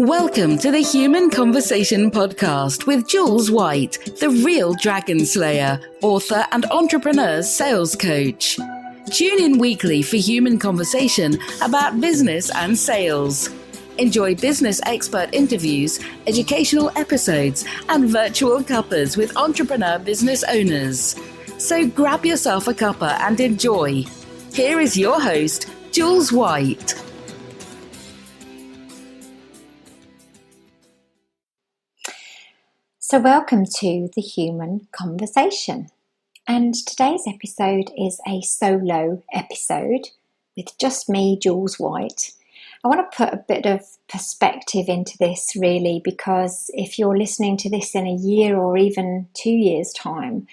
Welcome to the Human Conversation podcast with Jules White, the real dragon slayer, author and entrepreneur's sales coach. Tune in weekly for human conversation about business and sales. Enjoy business expert interviews, educational episodes, and virtual cuppers with entrepreneur business owners. So grab yourself a cuppa and enjoy. Here is your host, Jules White. So welcome to the Human Conversation, and today's episode is a solo episode with just me, Jules White. I want to put a bit of perspective into this really, because if you're listening to this in a year or even 2 years' time,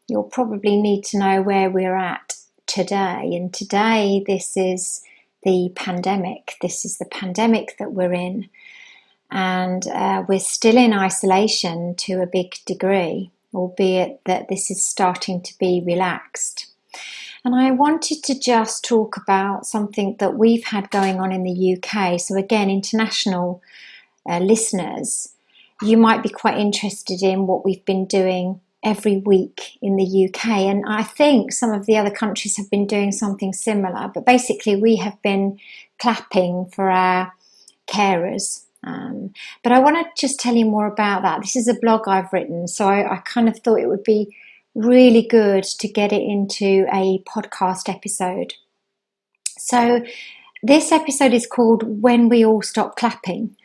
you'll probably need to know where we're at today. And today this is the pandemic. This is the pandemic that we're in. And we're still in isolation to a big degree, albeit that this is starting to be relaxed. And I wanted to just talk about something that we've had going on in the UK. So again, international listeners, you might be quite interested in what we've been doing every week in the UK. And I think some of the other countries have been doing something similar. But basically, we have been clapping for our carers. But I want to just tell you more about that. This is a blog I've written, so I kind of thought it would be really good to get it into a podcast episode. So this episode is called When We All Stop Clapping,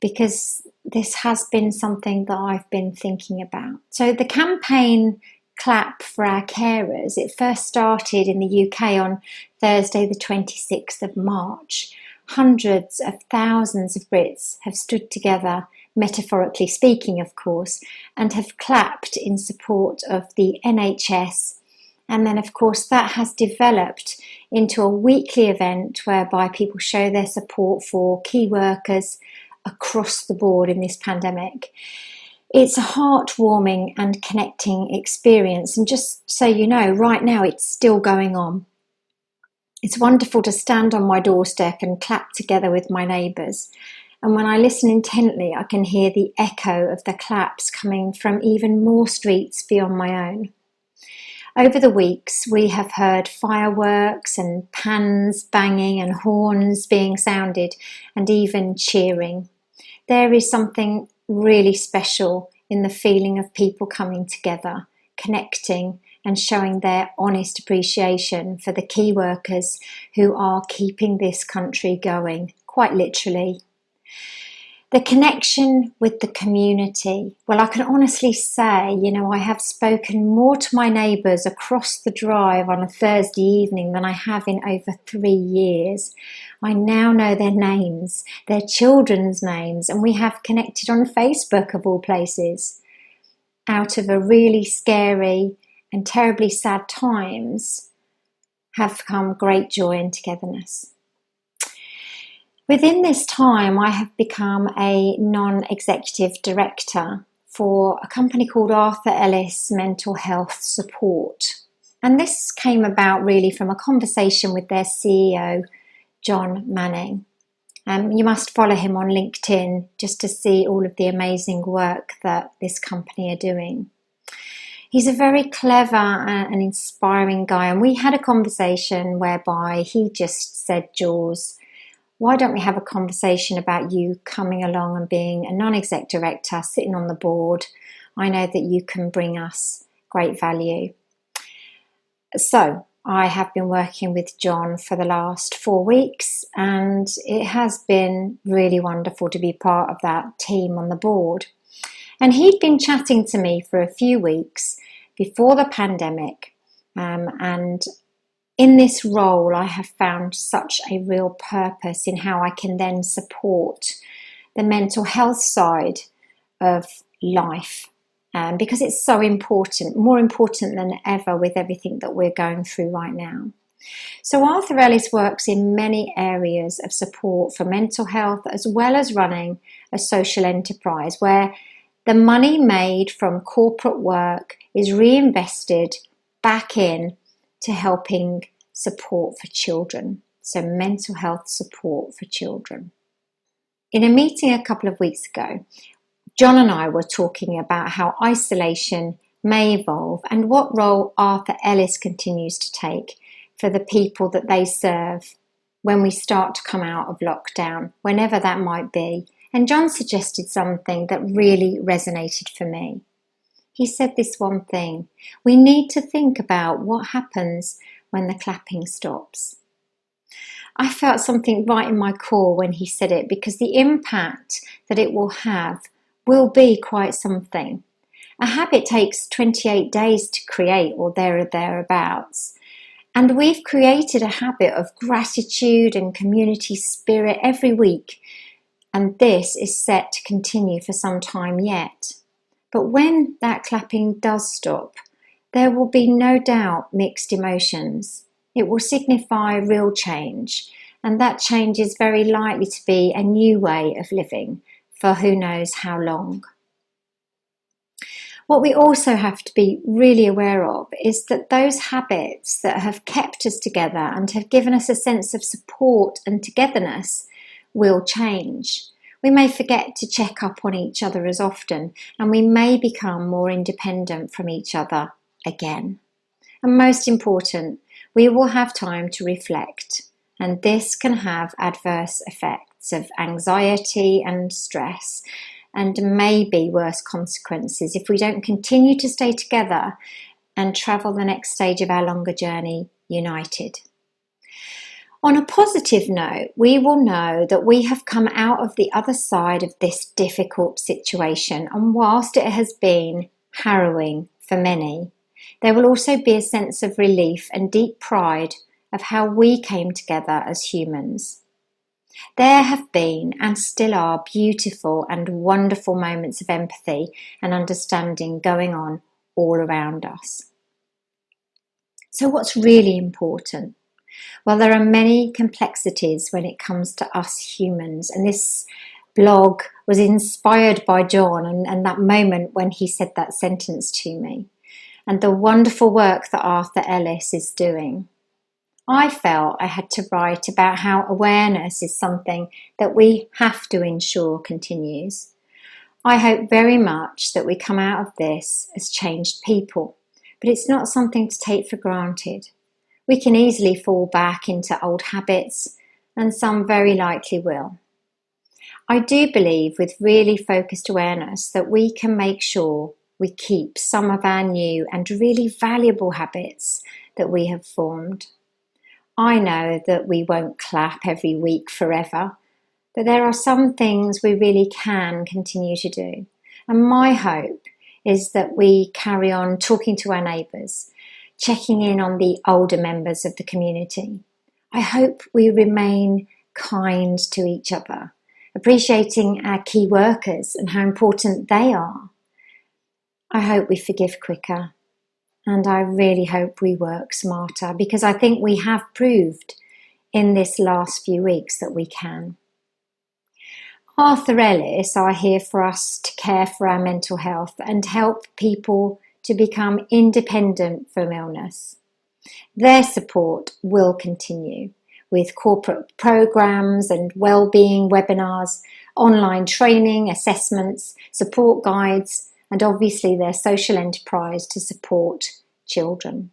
because this has been something that I've been thinking about. So the campaign Clap for Our Carers, it first started in the UK on Thursday the 26th of March. Hundreds of thousands of Brits have stood together, metaphorically speaking, of course, and have clapped in support of the NHS. And then, of course, that has developed into a weekly event whereby people show their support for key workers across the board in this pandemic. It's a heartwarming and connecting experience. And just so you know, right now it's still going on. It's wonderful to stand on my doorstep and clap together with my neighbours. And when I listen intently, I can hear the echo of the claps coming from even more streets beyond my own. Over the weeks, we have heard fireworks and pans banging and horns being sounded and even cheering. There is something really special in the feeling of people coming together, connecting, and showing their honest appreciation for the key workers who are keeping this country going, quite literally. The connection with the community. Well, I can honestly say, I have spoken more to my neighbours across the drive on a Thursday evening than I have in over 3 years. I now know their names, their children's names, and we have connected on Facebook of all places. Out of a really scary and terribly sad times have come great joy and togetherness. Within this time, I have become a non-executive director for a company called Ellis Mental Health Support. And this came about really from a conversation with their CEO, Jon Manning. You must follow him on LinkedIn just to see all of the amazing work that this company are doing. He's a very clever and inspiring guy, and we had a conversation whereby he just said, Jules, why don't we have a conversation about you coming along and being a non-exec director, sitting on the board? I know that you can bring us great value. So I have been working with Jon for the last 4 weeks, and it has been really wonderful to be part of that team on the board. And he'd been chatting to me for a few weeks before the pandemic. And in this role, I have found such a real purpose in how I can then support the mental health side of life. Because it's so important, more important than ever with everything that we're going through right now. So Ellis works in many areas of support for mental health, as well as running a social enterprise where the money made from corporate work is reinvested back in to helping support for children. So mental health support for children. In a meeting a couple of weeks ago, Jon and I were talking about how isolation may evolve and what role Arthur Ellis continues to take for the people that they serve when we start to come out of lockdown, whenever that might be. And Jon suggested something that really resonated for me. He said this one thing: we need to think about what happens when the clapping stops. I felt something right in my core when he said it, because the impact that it will have will be quite something. A habit takes 28 days to create, or thereabouts. And we've created a habit of gratitude and community spirit every week. And this is set to continue for some time yet. But when that clapping does stop, there will be no doubt mixed emotions. It will signify real change, and that change is very likely to be a new way of living for who knows how long. What we also have to be really aware of is that those habits that have kept us together and have given us a sense of support and togetherness will change. We may forget to check up on each other as often, and we may become more independent from each other again. And most important, we will have time to reflect, and this can have adverse effects of anxiety and stress, and maybe worse consequences if we don't continue to stay together and travel the next stage of our longer journey united. On a positive note, we will know that we have come out of the other side of this difficult situation, and whilst it has been harrowing for many, there will also be a sense of relief and deep pride of how we came together as humans. There have been and still are beautiful and wonderful moments of empathy and understanding going on all around us. So what's really important? Well, there are many complexities when it comes to us humans, and this blog was inspired by Jon and that moment when he said that sentence to me, and the wonderful work that Arthur Ellis is doing. I felt I had to write about how awareness is something that we have to ensure continues. I hope very much that we come out of this as changed people, but it's not something to take for granted. We can easily fall back into old habits, and some very likely will. I do believe with really focused awareness that we can make sure we keep some of our new and really valuable habits that we have formed. I know that we won't clap every week forever, but there are some things we really can continue to do. And my hope is that we carry on talking to our neighbours, checking in on the older members of the community. I hope we remain kind to each other, appreciating our key workers and how important they are. I hope we forgive quicker, and I really hope we work smarter, because I think we have proved in this last few weeks that we can. Arthur Ellis are here for us to care for our mental health and help people to become independent from illness. Their support will continue with corporate programs and well-being webinars, online training, assessments, support guides, and obviously their social enterprise to support children.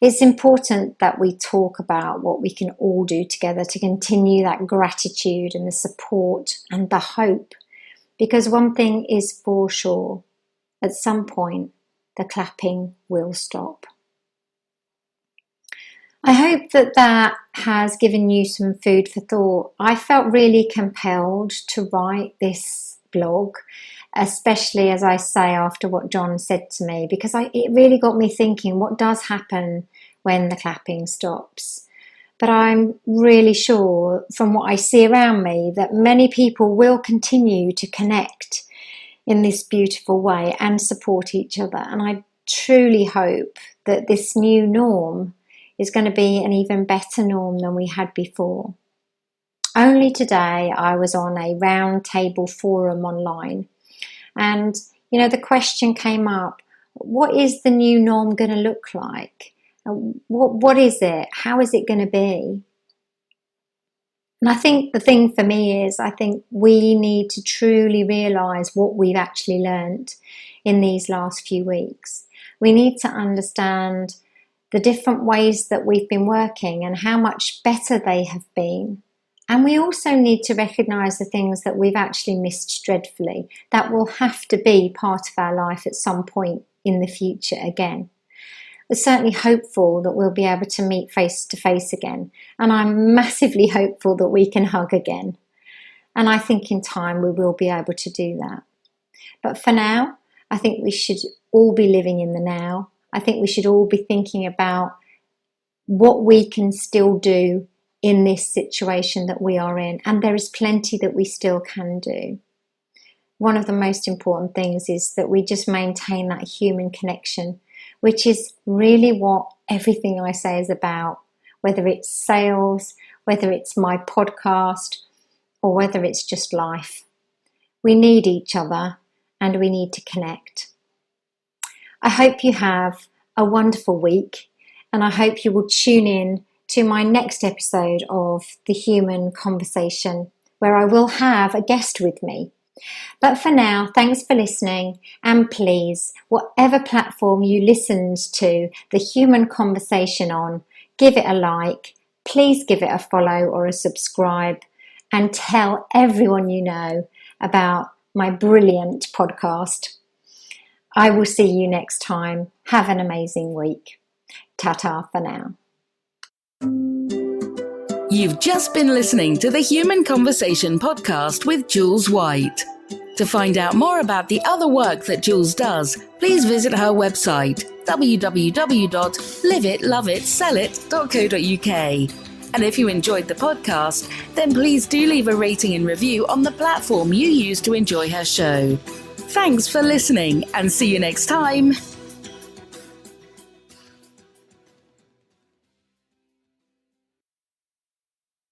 It's important that we talk about what we can all do together to continue that gratitude and the support and the hope, because one thing is for sure, at some point the clapping will stop. I hope that has given you some food for thought. I felt really compelled to write this blog, especially, as I say, after what Jon said to me, because it really got me thinking, what does happen when the clapping stops? But I'm really sure from what I see around me that many people will continue to connect in this beautiful way and support each other. And I truly hope that this new norm is going to be an even better norm than we had before. Only today I was on a round table forum online, and the question came up, what is the new norm going to look like? What is it? How is it going to be? And I think the thing for me is, I think we need to truly realise what we've actually learnt in these last few weeks. We need to understand the different ways that we've been working and how much better they have been. And we also need to recognise the things that we've actually missed dreadfully. That will have to be part of our life at some point in the future again. We're certainly hopeful that we'll be able to meet face to face again. And I'm massively hopeful that we can hug again. And I think in time we will be able to do that. But for now, I think we should all be living in the now. I think we should all be thinking about what we can still do in this situation that we are in. And there is plenty that we still can do. One of the most important things is that we just maintain that human connection, which is really what everything I say is about, whether it's sales, whether it's my podcast, or whether it's just life. We need each other and we need to connect. I hope you have a wonderful week, and I hope you will tune in to my next episode of The Human Conversation, where I will have a guest with me. But for now, thanks for listening, and please, whatever platform you listened to The Human Conversation on, give it a like, please give it a follow or a subscribe, and tell everyone you know about my brilliant podcast. I will see you next time. Have an amazing week. Ta-ta for now. You've just been listening to the Human Conversation podcast with Jules White. To find out more about the other work that Jules does, please visit her website, www.liveitloveitsellit.co.uk. And if you enjoyed the podcast, then please do leave a rating and review on the platform you use to enjoy her show. Thanks for listening, and see you next time.